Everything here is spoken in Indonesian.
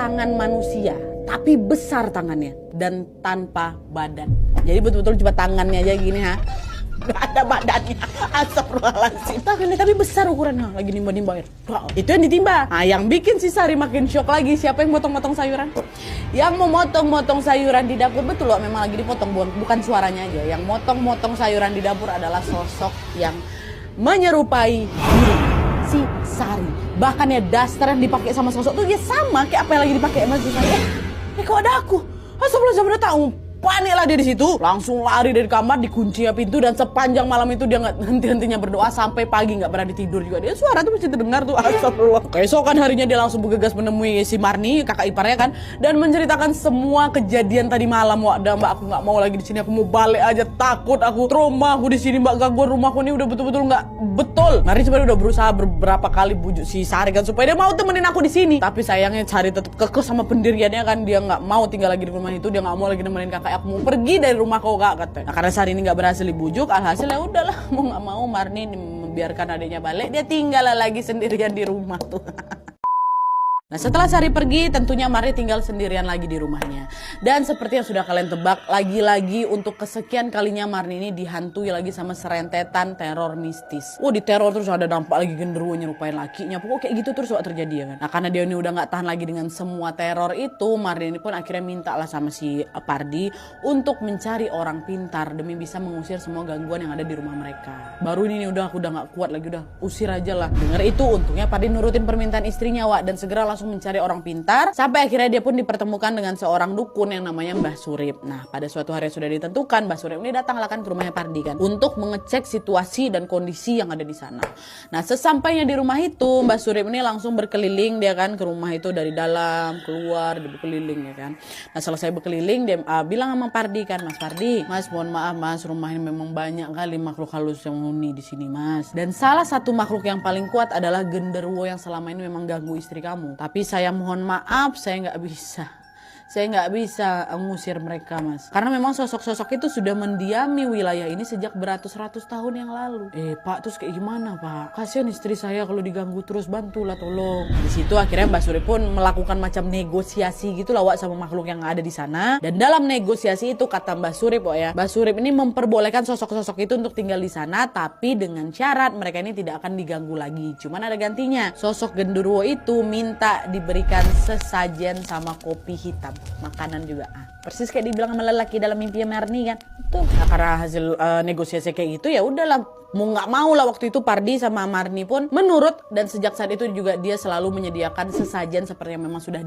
tangan manusia, tapi besar tangannya dan tanpa badan. Jadi betul-betul cuma tangannya aja gini ha. Gak ada badannya. Astagfirullahaladzim. Tangannya tapi besar ukurannya. Lagi nimba-nimba air. Itu yang ditimba. Nah, yang bikin si Sari makin shock lagi, siapa yang motong-motong sayuran? Yang memotong-motong sayuran di dapur, betul loh, memang lagi dipotong, bukan suaranya aja. Yang motong-motong sayuran di dapur adalah sosok yang menyerupai diri si Sari. Bahkan ya daster yang dipakai sama sosok tuh ya sama kayak apa yang lagi dipakai sama si Sari. Kok ada aku? Astagfirullah, udah tahu. Panik lah dia di situ, langsung lari dari kamar, dikunci ya pintu, dan sepanjang malam itu dia nggak henti-hentinya berdoa sampai pagi, nggak berani tidur juga. Dia suara tuh masih terdengar tuh, astagfirullah. Keesokan harinya dia langsung bergegas menemui si Marni, kakak iparnya kan, dan menceritakan semua kejadian tadi malam. Wadah mbak, aku nggak mau lagi di sini, aku mau balik aja, takut aku, trauma aku di sini mbak, gangguan rumahku ini udah betul-betul nggak betul. Marni sebenarnya udah berusaha beberapa kali bujuk si Sari kan supaya dia mau temenin aku di sini, tapi sayangnya Sari tetap kekeh sama pendiriannya kan, dia nggak mau tinggal lagi di rumah itu, dia nggak mau lagi nemenin kakak. Aku mau pergi dari rumah kau kak, katanya. Nah, karena Sari ini nggak berhasil dibujuk, alhasil ya udahlah, mau nggak mau Marni membiarkan adiknya balik, dia tinggal lagi sendirian di rumah tuh. Nah, setelah Sari pergi, tentunya Marni tinggal sendirian lagi di rumahnya. Dan seperti yang sudah kalian tebak, lagi-lagi untuk kesekian kalinya Marni ini dihantui lagi sama serentetan teror mistis. Diteror terus, ada dampak lagi genderuwo nyerupain lakinya. Pokoknya kayak gitu terus terjadi ya kan. Nah, karena dia ini udah nggak tahan lagi dengan semua teror itu, Marni ini pun akhirnya minta lah sama si Pardi untuk mencari orang pintar demi bisa mengusir semua gangguan yang ada di rumah mereka. Baru ini udah aku udah nggak kuat lagi, udah usir aja lah. Dengar itu, untungnya Pardi nurutin permintaan istrinya Wak, dan segera langsung mencari orang pintar, sampai akhirnya dia pun dipertemukan dengan seorang dukun yang namanya Mbah Surip. Nah, pada suatu hari yang sudah ditentukan, Mbah Surip ini datanglah kan ke rumahnya Pardi kan, untuk mengecek situasi dan kondisi yang ada di sana. Nah, sesampainya di rumah itu, Mbah Surip ini langsung berkeliling dia kan ke rumah itu, dari dalam keluar, dia berkeliling ya kan. Nah, selesai berkeliling dia bilang sama Pardi kan, Mas Pardi, Mas mohon maaf Mas, rumah ini memang banyak kali makhluk halus yang menghuni di sini Mas. Dan salah satu makhluk yang paling kuat adalah genderuwo yang selama ini memang ganggu istri kamu. Tapi saya mohon maaf, saya nggak bisa mengusir mereka Mas. Karena memang sosok-sosok itu sudah mendiami wilayah ini sejak beratus-ratus tahun yang lalu. Pak, terus kayak gimana Pak? Kasihan istri saya kalau diganggu terus, bantulah tolong. Di situ akhirnya Mbak Surip pun melakukan macam negosiasi gitu lah Wak sama makhluk yang ada di sana. Dan dalam negosiasi itu kata Mbak Surip ya, Mbak Surip ini memperbolehkan sosok-sosok itu untuk tinggal di sana, tapi dengan syarat mereka ini tidak akan diganggu lagi. Cuman ada gantinya. Sosok genderuwo itu minta diberikan sesajen sama kopi hitam. Makanan juga persis kayak dibilang sama lelaki dalam mimpi Marni kan. Tuh. Nah, karena hasil negosiasi kayak gitu ya udahlah, mau nggak mau lah waktu itu Pardi sama Marni pun menurut, dan sejak saat itu juga dia selalu menyediakan sesajen seperti yang memang sudah